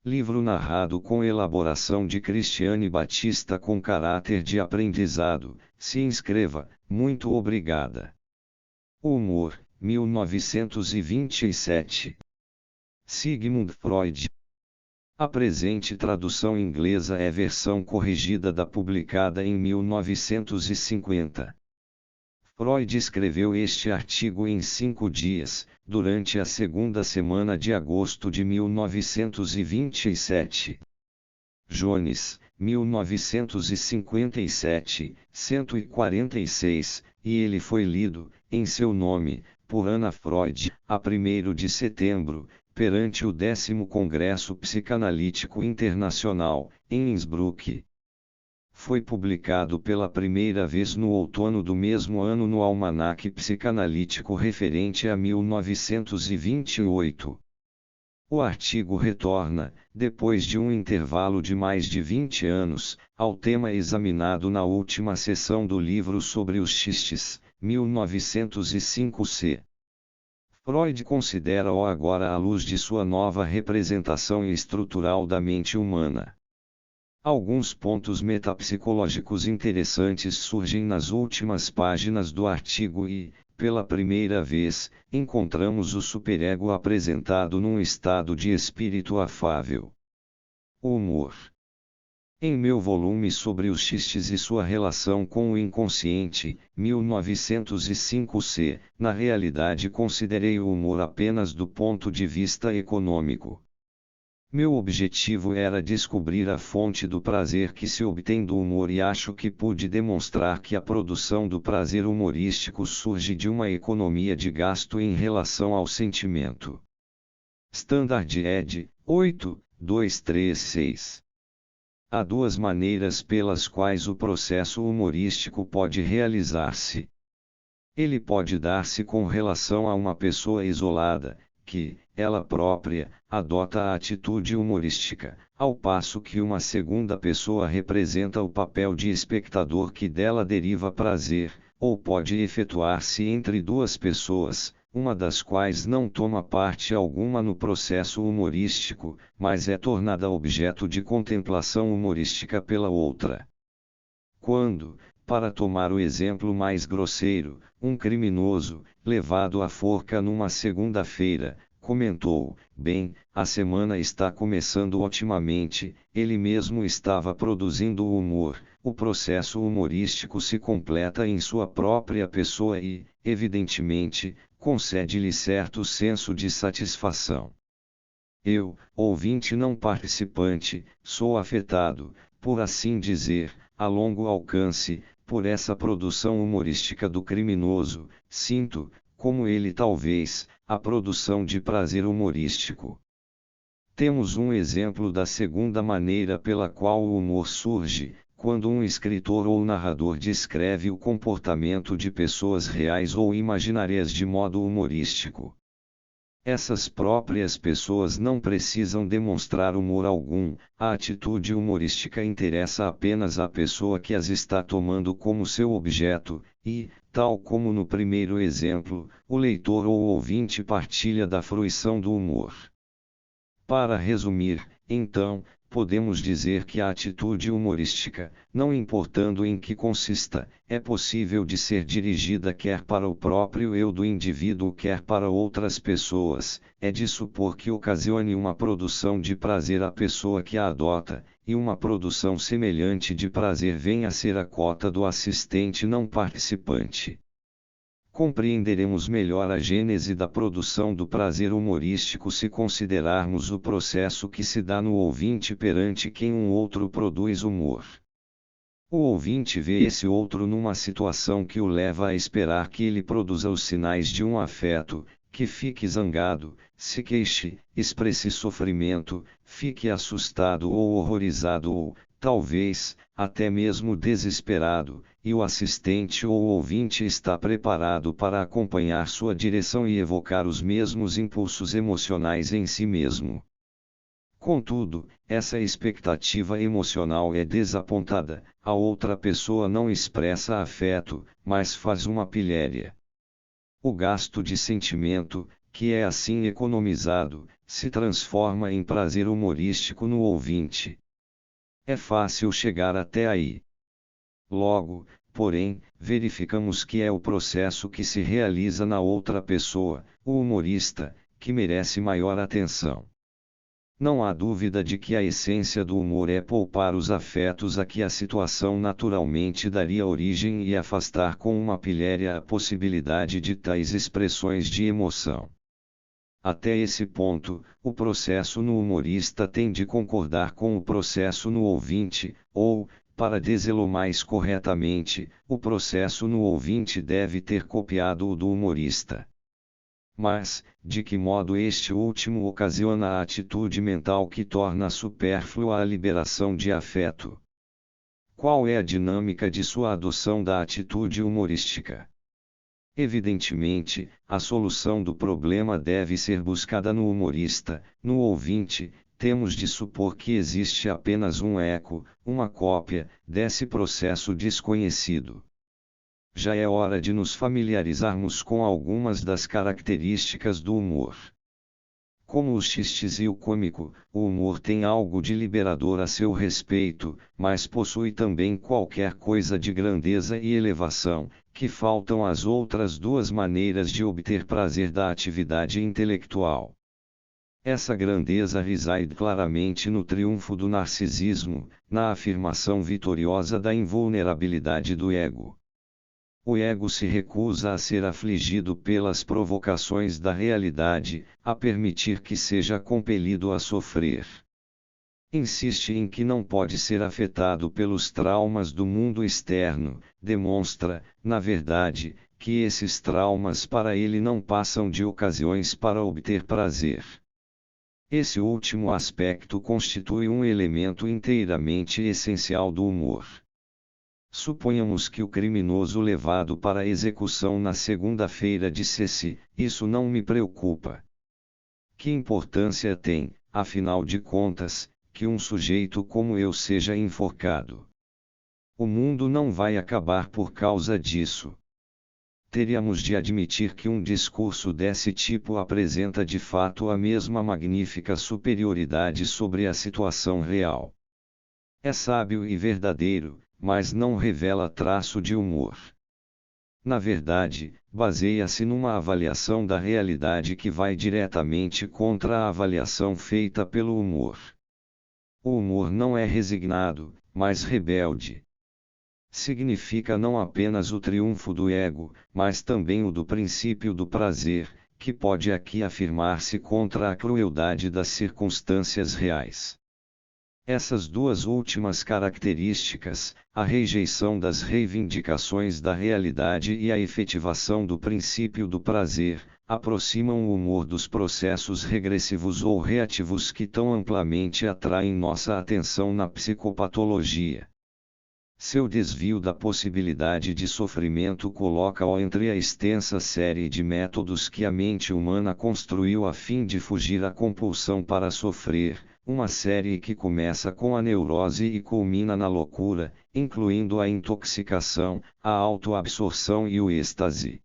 Livro narrado com elaboração de Cristiane Batista com caráter de aprendizado. Se inscreva, muito obrigada. Humor, 1927. Sigmund Freud. A presente tradução inglesa é versão corrigida da publicada em 1950. Freud escreveu este artigo em 5 dias, durante a segunda semana de agosto de 1927. Jones, 1957, 146, e ele foi lido, em seu nome, por Anna Freud, a 1º de setembro, perante o 10º Congresso Psicanalítico Internacional, em Innsbruck. Foi publicado pela primeira vez no outono do mesmo ano no Almanaque Psicanalítico referente a 1928. O artigo retorna, depois de um intervalo de mais de 20 anos, ao tema examinado na última sessão do livro sobre os xistes, 1905c. Freud considera-o agora à luz de sua nova representação estrutural da mente humana. Alguns pontos metapsicológicos interessantes surgem nas últimas páginas do artigo e, pela primeira vez, encontramos o superego apresentado num estado de espírito afável. O humor. Em meu volume sobre os xistes e sua relação com o inconsciente, 1905c, na realidade considerei o humor apenas do ponto de vista econômico. Meu objetivo era descobrir a fonte do prazer que se obtém do humor e acho que pude demonstrar que a produção do prazer humorístico surge de uma economia de gasto em relação ao sentimento. Standard Ed. 8, 236. Há duas maneiras pelas quais o processo humorístico pode realizar-se. Ele pode dar-se com relação a uma pessoa isolada, que, ela própria, adota a atitude humorística, ao passo que uma segunda pessoa representa o papel de espectador que dela deriva prazer, ou pode efetuar-se entre duas pessoas, uma das quais não toma parte alguma no processo humorístico, mas é tornada objeto de contemplação humorística pela outra. Quando, para tomar o exemplo mais grosseiro, um criminoso, levado à forca numa segunda-feira, comentou: "Bem, a semana está começando otimamente", ele mesmo estava produzindo o humor, o processo humorístico se completa em sua própria pessoa e, evidentemente, concede-lhe certo senso de satisfação. Eu, ouvinte não participante, sou afetado, por assim dizer, a longo alcance, por essa produção humorística do criminoso, sinto, como ele talvez, a produção de prazer humorístico. Temos um exemplo da segunda maneira pela qual o humor surge, quando um escritor ou narrador descreve o comportamento de pessoas reais ou imaginárias de modo humorístico. Essas próprias pessoas não precisam demonstrar humor algum, a atitude humorística interessa apenas à pessoa que as está tomando como seu objeto, e, tal como no primeiro exemplo, o leitor ou ouvinte partilha da fruição do humor. Para resumir, então, podemos dizer que a atitude humorística, não importando em que consista, é possível de ser dirigida quer para o próprio eu do indivíduo quer para outras pessoas, é de supor que ocasione uma produção de prazer à pessoa que a adota, e uma produção semelhante de prazer venha a ser a cota do assistente não participante. Compreenderemos melhor a gênese da produção do prazer humorístico se considerarmos o processo que se dá no ouvinte perante quem um outro produz humor. O ouvinte vê esse outro numa situação que o leva a esperar que ele produza os sinais de um afeto, que fique zangado, se queixe, expresse sofrimento, fique assustado ou horrorizado ou, talvez, até mesmo desesperado, e o assistente ou ouvinte está preparado para acompanhar sua direção e evocar os mesmos impulsos emocionais em si mesmo. Contudo, essa expectativa emocional é desapontada, a outra pessoa não expressa afeto, mas faz uma pilhéria. O gasto de sentimento, que é assim economizado, se transforma em prazer humorístico no ouvinte. É fácil chegar até aí. Logo, porém, verificamos que é o processo que se realiza na outra pessoa, o humorista, que merece maior atenção. Não há dúvida de que a essência do humor é poupar os afetos a que a situação naturalmente daria origem e afastar com uma pilhéria a possibilidade de tais expressões de emoção. Até esse ponto, o processo no humorista tem de concordar com o processo no ouvinte, ou, para dizê-lo mais corretamente, o processo no ouvinte deve ter copiado o do humorista. Mas, de que modo este último ocasiona a atitude mental que torna supérflua a liberação de afeto? Qual é a dinâmica de sua adoção da atitude humorística? Evidentemente, a solução do problema deve ser buscada no humorista. No ouvinte, temos de supor que existe apenas um eco, uma cópia, desse processo desconhecido. Já é hora de nos familiarizarmos com algumas das características do humor. Como os xistes e o cômico, o humor tem algo de liberador a seu respeito, mas possui também qualquer coisa de grandeza e elevação, que faltam às outras duas maneiras de obter prazer da atividade intelectual. Essa grandeza reside claramente no triunfo do narcisismo, na afirmação vitoriosa da invulnerabilidade do ego. O ego se recusa a ser afligido pelas provocações da realidade, a permitir que seja compelido a sofrer. Insiste em que não pode ser afetado pelos traumas do mundo externo, demonstra, na verdade, que esses traumas para ele não passam de ocasiões para obter prazer. Esse último aspecto constitui um elemento inteiramente essencial do humor. Suponhamos que o criminoso levado para execução na segunda-feira dissesse: "Isso não me preocupa. Que importância tem, afinal de contas, que um sujeito como eu seja enforcado? O mundo não vai acabar por causa disso." Teríamos de admitir que um discurso desse tipo apresenta de fato a mesma magnífica superioridade sobre a situação real. É sábio e verdadeiro, mas não revela traço de humor. Na verdade, baseia-se numa avaliação da realidade que vai diretamente contra a avaliação feita pelo humor. O humor não é resignado, mas rebelde. Significa não apenas o triunfo do ego, mas também o do princípio do prazer, que pode aqui afirmar-se contra a crueldade das circunstâncias reais. Essas duas últimas características, a rejeição das reivindicações da realidade e a efetivação do princípio do prazer, aproximam o humor dos processos regressivos ou reativos que tão amplamente atraem nossa atenção na psicopatologia. Seu desvio da possibilidade de sofrimento coloca-o entre a extensa série de métodos que a mente humana construiu a fim de fugir à compulsão para sofrer, uma série que começa com a neurose e culmina na loucura, incluindo a intoxicação, a autoabsorção e o êxtase.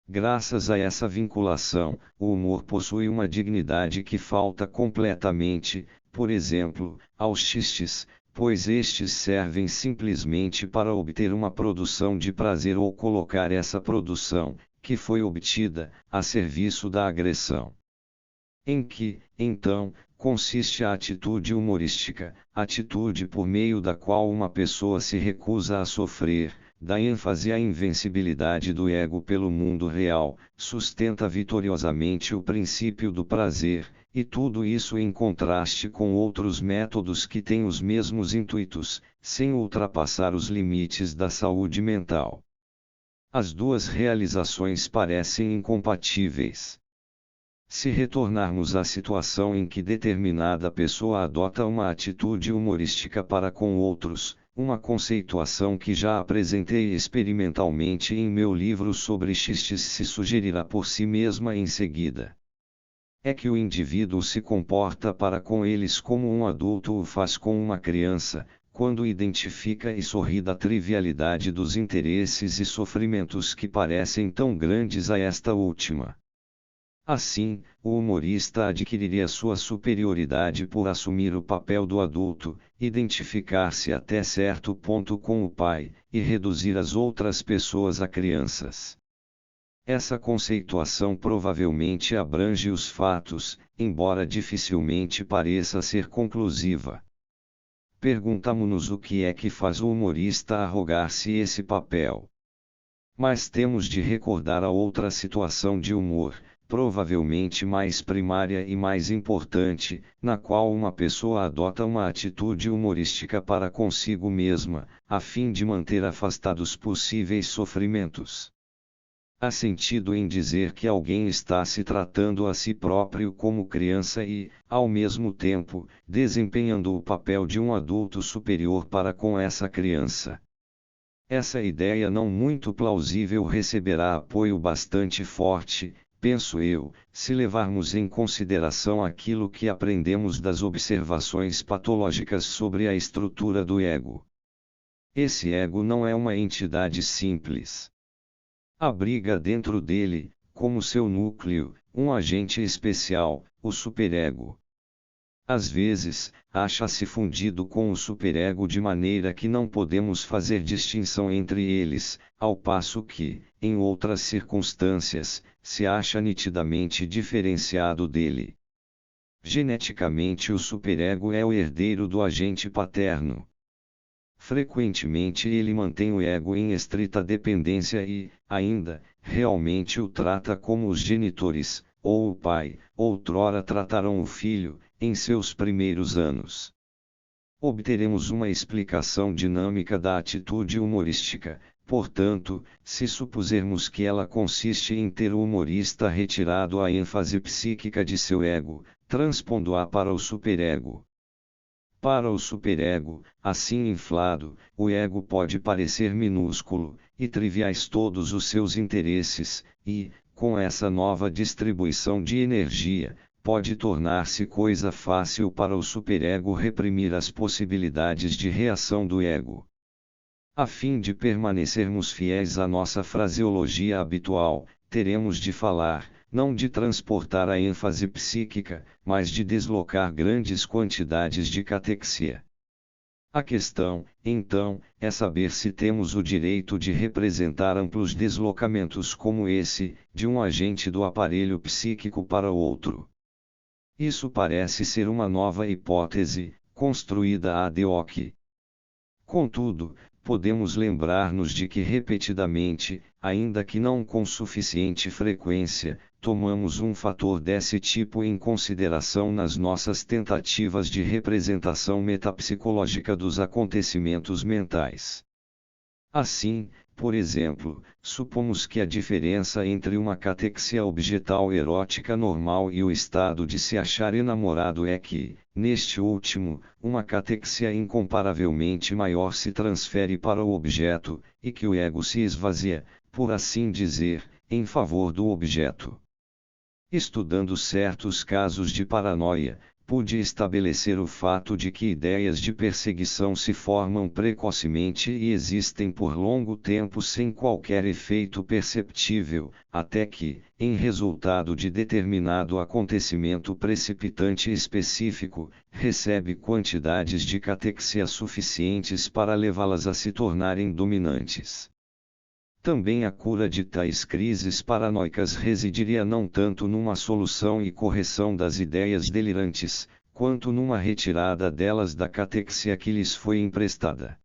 Graças a essa vinculação, o humor possui uma dignidade que falta completamente, por exemplo, aos xistes, pois estes servem simplesmente para obter uma produção de prazer ou colocar essa produção, que foi obtida, a serviço da agressão. Em que, então, consiste a atitude humorística, atitude por meio da qual uma pessoa se recusa a sofrer, dá ênfase à invencibilidade do ego pelo mundo real, sustenta vitoriosamente o princípio do prazer, e tudo isso em contraste com outros métodos que têm os mesmos intuitos, sem ultrapassar os limites da saúde mental. As duas realizações parecem incompatíveis. Se retornarmos à situação em que determinada pessoa adota uma atitude humorística para com outros, uma conceituação que já apresentei experimentalmente em meu livro sobre xistes se sugerirá por si mesma em seguida. É que o indivíduo se comporta para com eles como um adulto o faz com uma criança, quando identifica e sorri da trivialidade dos interesses e sofrimentos que parecem tão grandes a esta última. Assim, o humorista adquiriria sua superioridade por assumir o papel do adulto, identificar-se até certo ponto com o pai, e reduzir as outras pessoas a crianças. Essa conceituação provavelmente abrange os fatos, embora dificilmente pareça ser conclusiva. Perguntamo-nos o que é que faz o humorista arrogar-se esse papel. Mas temos de recordar a outra situação de humor, provavelmente mais primária e mais importante, na qual uma pessoa adota uma atitude humorística para consigo mesma, a fim de manter afastados possíveis sofrimentos. Há sentido em dizer que alguém está se tratando a si próprio como criança e, ao mesmo tempo, desempenhando o papel de um adulto superior para com essa criança. Essa ideia não muito plausível receberá apoio bastante forte, penso eu, se levarmos em consideração aquilo que aprendemos das observações patológicas sobre a estrutura do ego. Esse ego não é uma entidade simples. Abriga dentro dele, como seu núcleo, um agente especial, o superego. Às vezes, acha-se fundido com o superego de maneira que não podemos fazer distinção entre eles, ao passo que, em outras circunstâncias, se acha nitidamente diferenciado dele. Geneticamente, o superego é o herdeiro do agente paterno. Frequentemente ele mantém o ego em estrita dependência e, ainda, realmente o trata como os genitores, ou o pai, outrora trataram o filho, em seus primeiros anos. Obteremos uma explicação dinâmica da atitude humorística, portanto, se supusermos que ela consiste em ter o humorista retirado a ênfase psíquica de seu ego, transpondo-a para o superego. Para o superego, assim inflado, o ego pode parecer minúsculo, e triviais todos os seus interesses, e, com essa nova distribuição de energia, pode tornar-se coisa fácil para o superego reprimir as possibilidades de reação do ego. A fim de permanecermos fiéis à nossa fraseologia habitual, teremos de falar, não de transportar a ênfase psíquica, mas de deslocar grandes quantidades de catexia. A questão, então, é saber se temos o direito de representar amplos deslocamentos como esse, de um agente do aparelho psíquico para outro. Isso parece ser uma nova hipótese, construída ad hoc. Contudo, podemos lembrar-nos de que repetidamente, ainda que não com suficiente frequência, tomamos um fator desse tipo em consideração nas nossas tentativas de representação metapsicológica dos acontecimentos mentais. Assim, por exemplo, supomos que a diferença entre uma catexia objetal erótica normal e o estado de se achar enamorado é que, neste último, uma catexia incomparavelmente maior se transfere para o objeto, e que o ego se esvazia, por assim dizer, em favor do objeto. Estudando certos casos de paranoia, pude estabelecer o fato de que ideias de perseguição se formam precocemente e existem por longo tempo sem qualquer efeito perceptível, até que, em resultado de determinado acontecimento precipitante específico, recebe quantidades de catexia suficientes para levá-las a se tornarem dominantes. Também a cura de tais crises paranoicas residiria não tanto numa solução e correção das ideias delirantes, quanto numa retirada delas da catexia que lhes foi emprestada.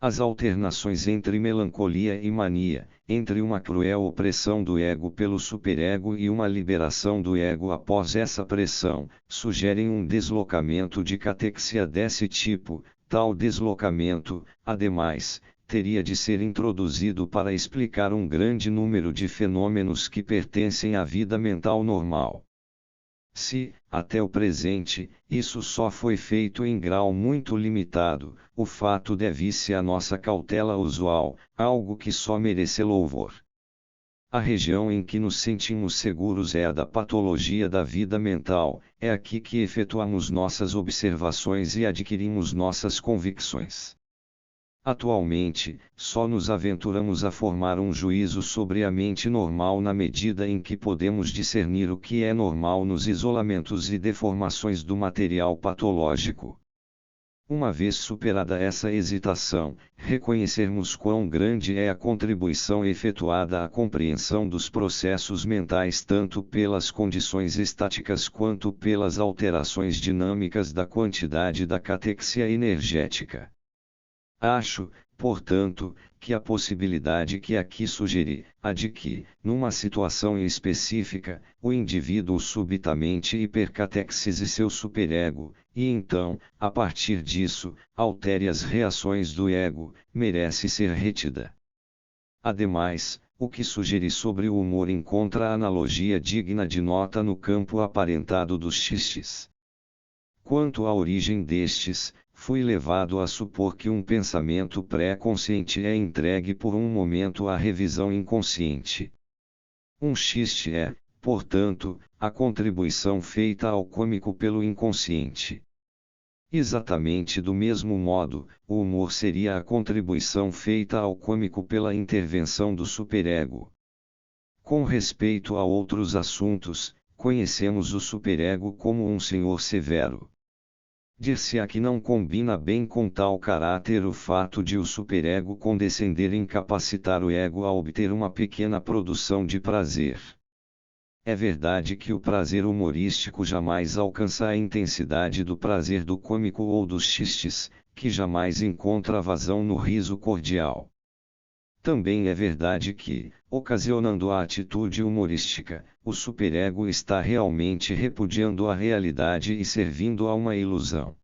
As alternações entre melancolia e mania, entre uma cruel opressão do ego pelo superego e uma liberação do ego após essa pressão, sugerem um deslocamento de catexia desse tipo. Tal deslocamento, ademais, teria de ser introduzido para explicar um grande número de fenômenos que pertencem à vida mental normal. Se, até o presente, isso só foi feito em grau muito limitado, o fato deve-se à nossa cautela usual, algo que só merece louvor. A região em que nos sentimos seguros é a da patologia da vida mental, é aqui que efetuamos nossas observações e adquirimos nossas convicções. Atualmente, só nos aventuramos a formar um juízo sobre a mente normal na medida em que podemos discernir o que é normal nos isolamentos e deformações do material patológico. Uma vez superada essa hesitação, reconhecermos quão grande é a contribuição efetuada à compreensão dos processos mentais tanto pelas condições estáticas quanto pelas alterações dinâmicas da quantidade da catexia energética. Acho, portanto, que a possibilidade que aqui sugeri, a de que, numa situação específica, o indivíduo subitamente hipercatexize seu superego, e então, a partir disso, altere as reações do ego, merece ser retida. Ademais, o que sugeri sobre o humor encontra analogia digna de nota no campo aparentado dos xistes. Quanto à origem destes, fui levado a supor que um pensamento pré-consciente é entregue por um momento à revisão inconsciente. Um xiste é, portanto, a contribuição feita ao cômico pelo inconsciente. Exatamente do mesmo modo, o humor seria a contribuição feita ao cômico pela intervenção do superego. Com respeito a outros assuntos, conhecemos o superego como um senhor severo. Dir-se-á que não combina bem com tal caráter o fato de o superego condescender em capacitar o ego a obter uma pequena produção de prazer. É verdade que o prazer humorístico jamais alcança a intensidade do prazer do cômico ou dos xistes, que jamais encontra vazão no riso cordial. Também é verdade que, ocasionando a atitude humorística, o superego está realmente repudiando a realidade e servindo a uma ilusão.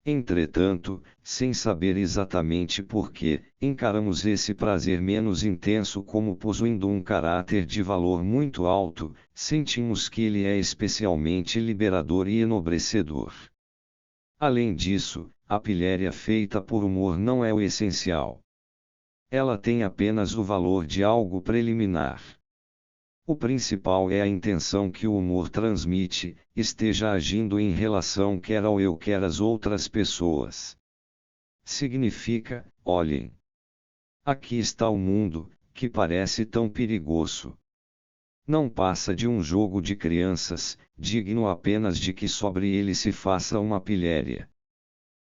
Entretanto, sem saber exatamente por que, encaramos esse prazer menos intenso como possuindo um caráter de valor muito alto, sentimos que ele é especialmente liberador e enobrecedor. Além disso, a pilhéria feita por humor não é o essencial. Ela tem apenas o valor de algo preliminar. O principal é a intenção que o humor transmite, esteja agindo em relação quer ao eu quer às outras pessoas. Significa, olhem. Aqui está o mundo, que parece tão perigoso. Não passa de um jogo de crianças, digno apenas de que sobre ele se faça uma pilhéria.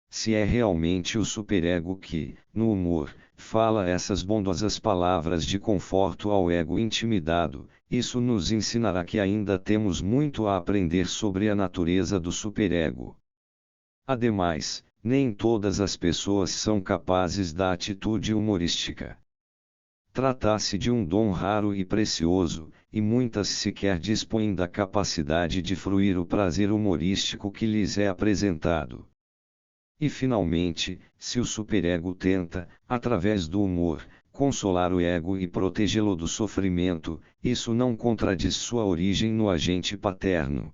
Se é realmente o superego que, no humor, fala essas bondosas palavras de conforto ao ego intimidado, isso nos ensinará que ainda temos muito a aprender sobre a natureza do superego. Ademais, nem todas as pessoas são capazes da atitude humorística. Trata-se de um dom raro e precioso, e muitas sequer dispõem da capacidade de fruir o prazer humorístico que lhes é apresentado. E finalmente, se o superego tenta, através do humor, consolar o ego e protegê-lo do sofrimento, isso não contradiz sua origem no agente paterno.